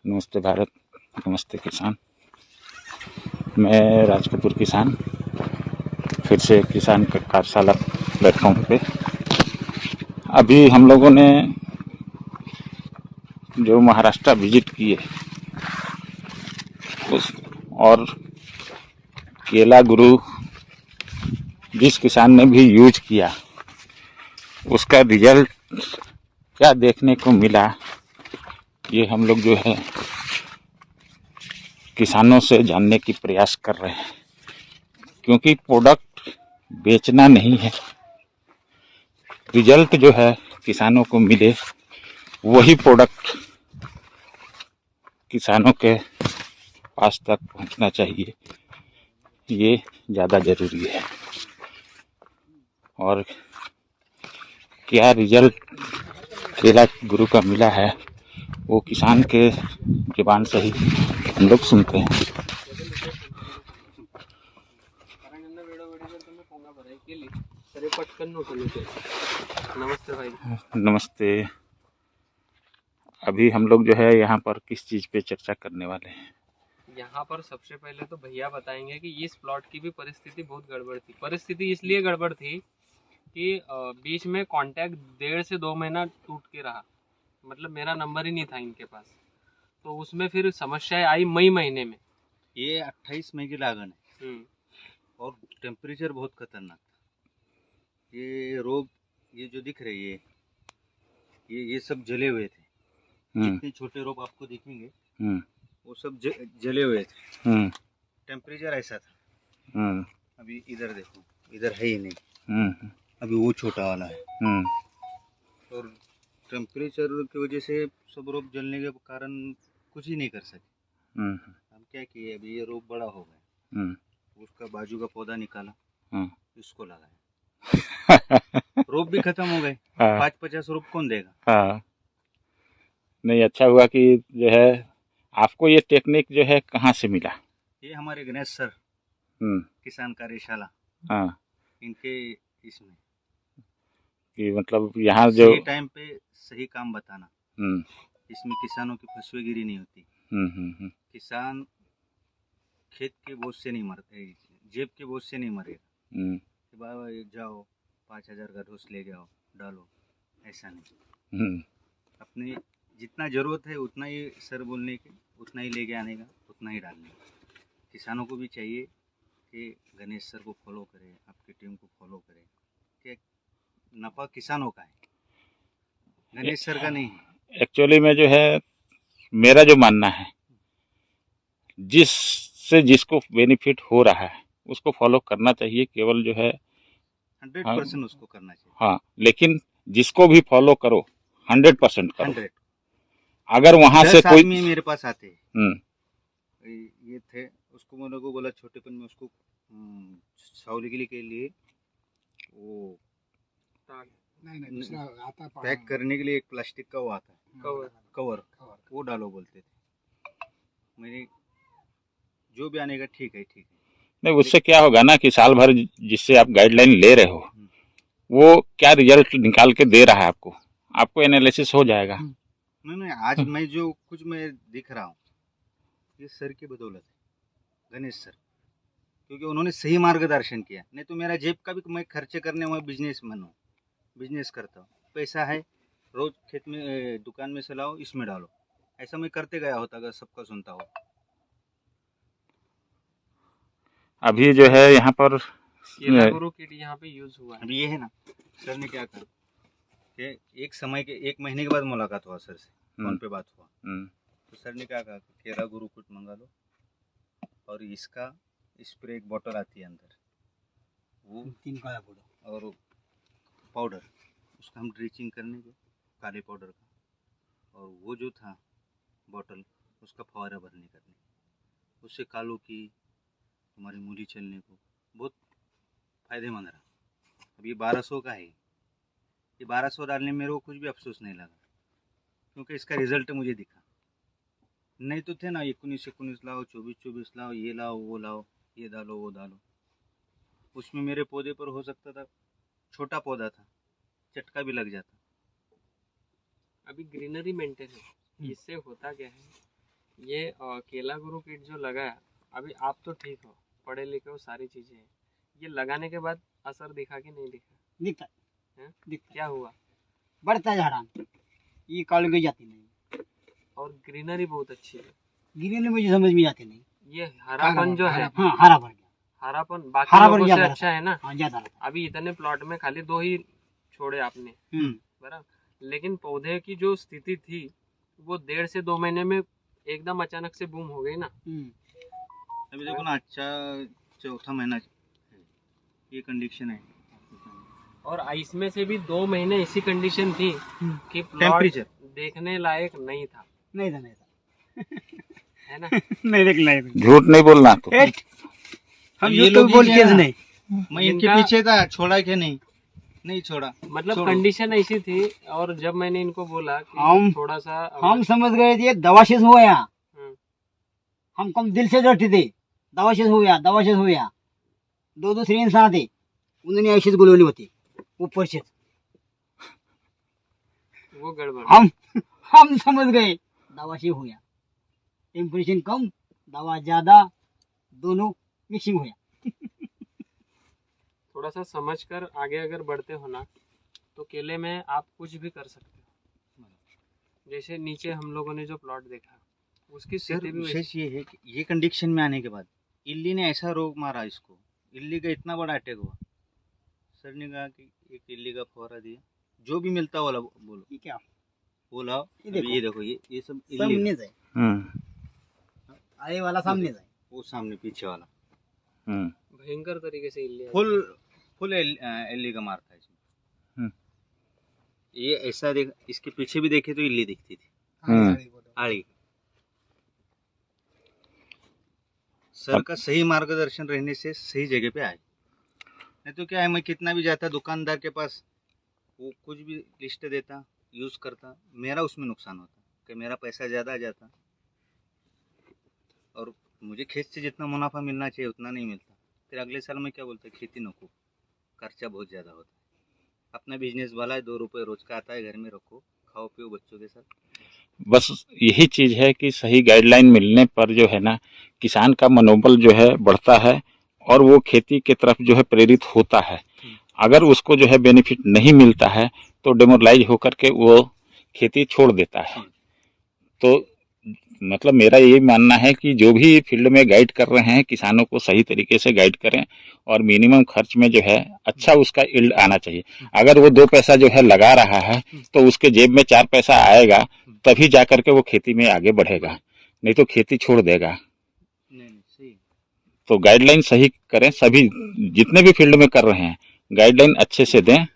नमस्ते भारत, नमस्ते किसान। मैं राज कपूर किसान फिर से किसान के कार्यशाला प्लेटफॉर्म पे। अभी हम लोगों ने जो महाराष्ट्र विजिट किए उस और केला गुरु जिस किसान ने भी यूज किया उसका रिजल्ट क्या देखने को मिला, ये हम लोग जो है किसानों से जानने की प्रयास कर रहे हैं। क्योंकि प्रोडक्ट बेचना नहीं है, रिजल्ट जो है किसानों को मिले वही प्रोडक्ट किसानों के पास तक पहुंचना चाहिए, ये ज़्यादा ज़रूरी है। और क्या रिजल्ट केला गुरु का मिला है वो किसान के जुबान से ही हम लोग सुनते हैं। नमस्ते भाई। नमस्ते। अभी हम लोग जो है यहाँ पर किस चीज़ पे चर्चा करने वाले हैं? यहाँ पर सबसे पहले तो भैया बताएंगे कि इस प्लॉट की भी परिस्थिति बहुत गड़बड़ थी। परिस्थिति इसलिए गड़बड़ थी कि बीच में कांटेक्ट 1.5 से 2 महीना टूट के रहा, मतलब मेरा नंबर ही नहीं था इनके पास। तो उसमें फिर समस्याएं आई मई महीने में। ये 28 मई की लागन है और टेम्परेचर बहुत खतरनाक था। ये रोग ये जो दिख रही है ये सब जले हुए थे। जितने छोटे रोग आपको दिखेंगे वो सब जले हुए थे। टेम्परेचर ऐसा था। अभी इधर देखो, इधर है ही नहीं। अभी वो छोटा वाला है। और टेम्परेचर की वजह से सब रोग जलने के कारण कुछ ही नहीं कर सके। हम क्या किए, अभी ये रोग बड़ा हो गया, उसका बाजू का पौधा निकाला, इसको लगाया। रोग भी खत्म हो गए। 5-50 रोग कौन देगा? नहीं, अच्छा हुआ कि जो है आपको ये टेक्निक जो है कहाँ से मिला? ये हमारे गणेश सर किसान कार्यशाला, इनके इसमें कि मतलब यहाँ जो सही टाइम पे सही काम बताना, इसमें किसानों की फसवेगिरी नहीं होती। किसान खेत के बोझ से नहीं मरते, जेब के बोझ से नहीं मरेगा कि बाबा जाओ 5,000 का ढोस ले जाओ डालो, ऐसा नहीं। अपने जितना ज़रूरत है उतना ही सर बोलने के, उतना ही लेके आने का, उतना ही डालने का। किसानों को भी चाहिए कि गणेश सर को फॉलो करें, आपकी टीम को फॉलो करें कि नफ़ा किसानों का है, गणेश सर का नहीं है। एक्चुअली में जो है मेरा जो मानना है, जिससे जिसको बेनिफिट हो रहा है उसको फॉलो करना चाहिए, केवल जो है 100% उसको करना चाहिए। हाँ, लेकिन जिसको भी फॉलो करो 100% करो। 100। अगर वहां से कोई आदमी मेरे पास आते ये थे, उसको मैंने को बोला छोटेपन में उसको सावली के लिए वो पैक करने के लिए एक प्लास्टिक का वो आता है, कवर वो डालो बोलते थे। मैंने जो भी आने का ठीक है। नहीं, उससे क्या होगा ना कि साल भर जिससे आप गाइडलाइन ले रहे हो वो क्या रिजल्ट निकाल के दे रहा है आपको एनालिसिस हो जाएगा। नहीं, आज मैं जो कुछ मैं दिख रहा हूँ ये सर की बदौलत है, गणेश सर, क्योंकि उन्होंने सही मार्गदर्शन किया। नहीं तो मेरा जेब का भी मैं खर्चे करने में बिजनेसमैन हूँ, बिजनेस करता हूँ, पैसा है रोज खेत में दुकान में से लाओ इसमें डालो, ऐसा मैं करते गया होता अगर सबका सुनता हो। अभी जो है यहाँ पर केला गुरु किट यहाँ पे यूज हुआ है। अभी ये है ना, सर ने क्या कहा कि एक महीने के बाद मुलाकात हुआ सर से, फोन पे बात हुआ। तो सर ने क्या कहा, केला गुरु किट मंगा लो और इसका स्प्रे एक बोतल आती है अंदर, वो 3 काला पाउडर और पाउडर, उसका हम ड्रिचिंग करने के काले पाउडर का, और वो जो था बोतल उसका फवारा भरने करने, उससे कालों की हमारी मूली चलने को बहुत फायदेमंद रहा। अब ये 1200 का है, ये 1200 डालने में मेरे को कुछ भी अफसोस नहीं लगा, क्योंकि इसका रिजल्ट मुझे दिखा। नहीं तो थे ना 19 लाओ, 24 लाओ, ये लाओ वो लाओ, ये डालो वो डालो, उसमें मेरे पौधे पर हो सकता था, छोटा पौधा था, चटका भी लग जाता। अभी ग्रीनरी मेंटेन है। इससे होता क्या है ये केला गुरु किट जो लगाया, अभी आप तो ठीक हो, पढ़े लिखे हो, सारी चीजें हैं, ये लगाने के बाद असर दिखा कि नहीं दिखा? दिखता हैं? दिखता क्या हुआ? बढ़ता है झाड़ा, ये काल गई जाती नहीं, और ग्रीनरी बहुत अच्छी है। गिरी मुझे समझ में आती नहीं। ये हरापन जो है, हाँ हरा भर गया, हरापन बाकी हरा भर लोगों से ज्यादा अच्छा है ना। हाँ ज्यादा रहता अभी इतने प्लॉट में खाली 2 ही छोड़े आपने, है। बराबर, लेकिन पौधे की जो स्थिति थी वो 1.5 से 2 महीने में एकदम अचानक से बूम हो गई ना। अभी देखो ना, अच्छा चौथा महीना है, ये कंडीशन है। और इसमें से भी 2 महीने ऐसी कंडीशन थी कि प्लॉट टेम्परेचर देखने लायक नहीं था, नहीं था, नहीं था, है ना। नहीं देख नहीं था। झूठ नहीं बोलना तो। हम ये ये लोग लोग ही बोलते क्या? नहीं। मैं इनके जिनका- पीछे था, छोड़ा कि नहीं? नहीं छोड़ा। मतलब छोड़ो। कंडीशन ऐसी थी, और जब मैंने इनको बोला कि हम- थोड़ा सा हम समझ गए थे दवा शेष हो गया, हम्म, हम कम दिल से डरते थे, दवा शेष हो गया, दवा शेष हो गया। 2 दूसरे इंसान थे, उन्होंने ऐसी गोली होती ऊपर से, वो गड़बड़। हम समझ गए दवा से हो गया, टेम्परेचर कम दवा ज्यादा, दोनों मिक्सिंग हो गया। थोड़ा सा समझ कर आगे अगर बढ़ते हो ना, तो केले में आप कुछ भी कर सकते हो। जैसे नीचे हम लोगों ने जो प्लॉट देखा, उसकी सर स्थिति भी विशेष ये है कि ये कंडीशन में आने के बाद इल्ली ने ऐसा रोग मारा इसको, इल्ली का इतना बड़ा अटैक हुआ। सर ने कहा कि एक इल्ली का फुहारा दिया, जो भी मिलता वाला बोलो, ये क्या बोला। ये अभी देखो। ये देखो, ये सब इल्ली सामने है। से हम्म आए वाला सामने से, वो सामने पीछे वाला हम्म भयंकर तरीके से इल्ली आई। फुल इल्ली का मार था इसमें। हम्म। ये ऐसा देख, इसके पीछे भी देखे तो इल्ली दिखती थी, आड़ी। सर का सही मार्गदर्शन रहने से सही जगह पे आए। नहीं तो क्या है, मैं कितना भी जाता दुकानदार के पास, वो कुछ भी लिस्ट देता, यूज करता, मेरा उसमें नुकसान होता कि मेरा पैसा ज़्यादा आ जाता, और मुझे खेत से जितना मुनाफा मिलना चाहिए उतना नहीं मिलता। फिर अगले साल मैं क्या बोलता, खेती नको, खर्चा बहुत ज़्यादा होता है। अपना बिजनेस वाला है, 2 रुपये रोज का आता है, घर में रखो, खाओ पियो बच्चों के साथ। बस यही चीज है कि सही गाइडलाइन मिलने पर जो है ना, किसान का मनोबल जो है बढ़ता है और वो खेती के तरफ जो है प्रेरित होता है। अगर उसको जो है बेनिफिट नहीं मिलता है तो डिमोरलाइज होकर के वो खेती छोड़ देता है। तो मतलब मेरा यही मानना है कि जो भी फील्ड में गाइड कर रहे हैं किसानों को सही तरीके से गाइड करें और मिनिमम खर्च में जो है अच्छा उसका यील्ड आना चाहिए। अगर वो 2 पैसा जो है लगा रहा है तो उसके जेब में 4 पैसा आएगा, तभी जा करके वो खेती में आगे बढ़ेगा, नहीं तो खेती छोड़ देगा। नहीं सही। तो गाइडलाइन सही करें, सभी जितने भी फील्ड में कर रहे हैं गाइडलाइन अच्छे से दें।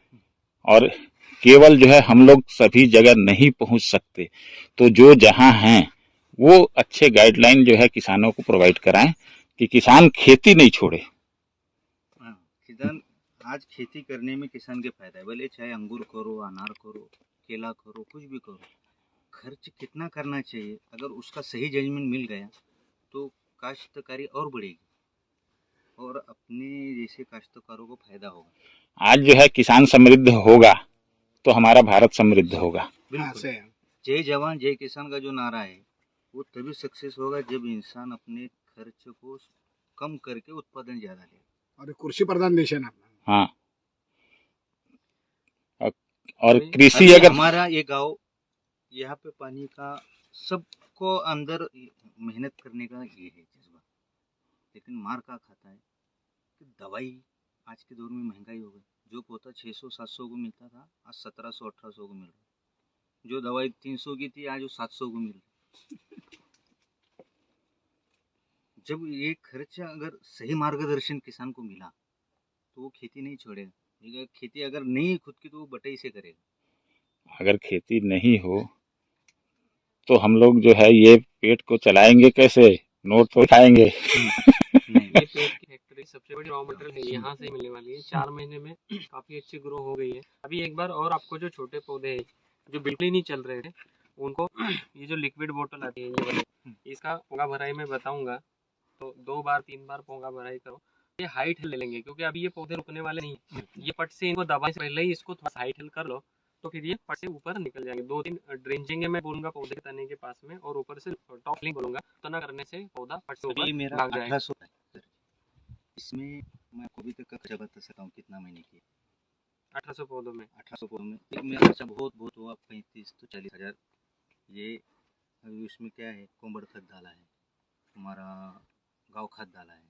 और केवल जो है हम लोग सभी जगह नहीं पहुंच सकते, तो जो जहां हैं वो अच्छे गाइडलाइन जो है किसानों को प्रोवाइड कराएं कि किसान खेती नहीं छोड़े। हाँ, किसान आज खेती करने में किसान के फायदा है, भले चाहे अंगूर करो, अनार करो, केला करो, कुछ भी करो। खर्च कितना करना चाहिए, अगर उसका सही जजमेंट मिल गया तो काश्तकारी और बढ़ेगी और अपने जैसे काश्तकारों को फायदा होगा। आज जो है किसान समृद्ध होगा तो हमारा भारत समृद्ध होगा। बिल्कुल। जय जवान जय किसान का जो नारा है वो तभी सक्सेस होगा जब इंसान अपने खर्च को कम करके उत्पादन ज्यादा ले। और कृषि प्रधान देश है ना अपना। हाँ, और अभी- कृषि अभी अगर हमारा ये गांव, यहाँ पे पानी का सबको अंदर मेहनत करने का ये है जज्बा, लेकिन मार का खाता है कि दवाई आज के दौर में महंगाई हो गई। जो पौधा 600-700 को मिलता था आज 1700-1800 को मिल रहा है। जो दवाई 300 की थी आज वो 700 को मिल रही है। जब ये खर्चा अगर सही मार्गदर्शन किसान को मिला तो वो खेती नहीं छोड़ेगा। लेकिन खेती अगर नहीं खुद की तो वो बटाई से करेगा। अगर खेती नहीं हो तो हम लोग जो है ये पेट को चलाएंगे कैसे, नोट तो खाएंगे। नहीं ये पेट की फैक्ट्री सबसे बड़ी रॉ मटेरियल है, यहाँ से ही मिलने वाली है। 4 महीने में काफी अच्छी ग्रो हो गई है। अभी एक बार और आपको जो छोटे पौधे हैं जो बिल्कुल ही नहीं चल रहे थे उनको ये जो लिक्विड बोतल आती है ये वाली, इसका पोंगा भराई में बताऊंगा, तो 2 बार 3 बार पोंगा भराई करो। ये हाइट हिल ले लेंगे क्योंकि अभी ये पौधे रुकने वाले नहीं है। ये पट से इनको दवाई से पहले ही इसको थोड़ा हाइट हिल कर लो तो फिर ये फट से ऊपर निकल जाएंगे। 2-3 ड्रेंचिंग मैं बोलूंगा पौधे के तने के पास में, और ऊपर से टॉपलिंग बोलूंगा, तना करने से पौधा फट से ये ऊपर मेरा भाग जाएगा। 1800 है सर। इसमें मैं आपको अभी तक का खर्चा बता सकता हूँ कितना मैंने किया। 1800 पौधों में 1800 पौधों में एक मेरा खर्चा बहुत बहुत हुआ 35 तो 40,000। ये अभी उसमें क्या है, कोंबड़ खाद डाला है, हमारा गाँव खाद डाला है,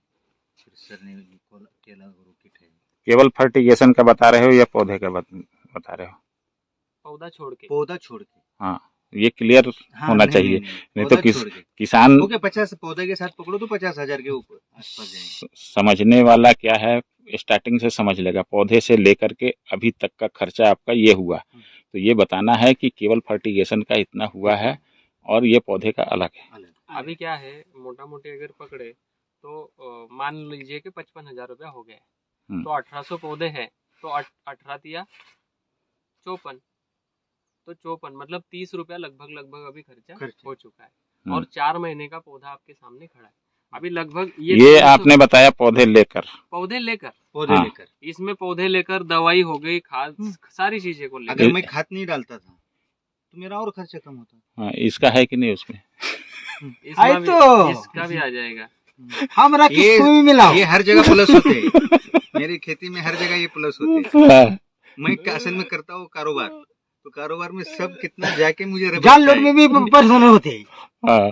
फिर सर ने केला गुरु किट है। केवल फर्टिगेशन का बता रहे हो या पौधे का बता रहे हो? पौधा छोड़ के। पौधा छोड़ के। हाँ, ये क्लियर होना चाहिए। नहीं तो पौधा छोड़ के। किसान ओके 50 पौधे के साथ पकड़ो तो 50,000 के ऊपर आसपास जाएंगे। समझने वाला क्या है, स्टार्टिंग से समझ लेगा। पौधे से लेकर के अभी तक का खर्चा आपका ये हुआ, तो ये बताना है कि केवल फर्टिगेशन का इतना हुआ है और ये पौधे का अलग है। अभी क्या है, मोटा मोटी अगर पकड़े तो मान लीजिए कि 55,000 रुपया हो गया है, तो 1800 पौधे हैं, तो 18 तिया 54, तो 54 मतलब 30 रुपया लगभग अभी खर्चा हो चुका है। और 4 महीने का पौधा आपके सामने खड़ा है अभी लगभग। ये आपने बताया पौधे लेकर लेकर इसमें पौधे लेकर दवाई हो गई, खाद, सारी चीजें को लेकर। अगर मैं खाद नहीं डालता था तो मेरा और खर्चा कम होता। हाँ, इसका है कि नहीं उसमें? इसका भी आ जाएगा। हमरा ये किसको भी मिला ये हर जगह प्लस होते हैं। मेरी खेती में हर जगह ये प्लस होते हैं। मैं असल में करता हूँ कारोबार, तो कारोबार में सब कितना जाके मुझे जान लोग में भी पर्सन होते हैं। हाँ,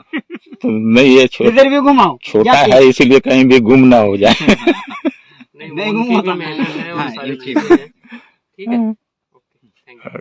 तो नहीं ये इधर भी घुमाओ छोटा है इसलिए कहीं भी गुम ना हो जाए। नहीं, नहीं, उनकी भी घूमता मेहनत है और हाँ, सारी ये चीजें हैं। ठीक है, ओके, थैंक यू।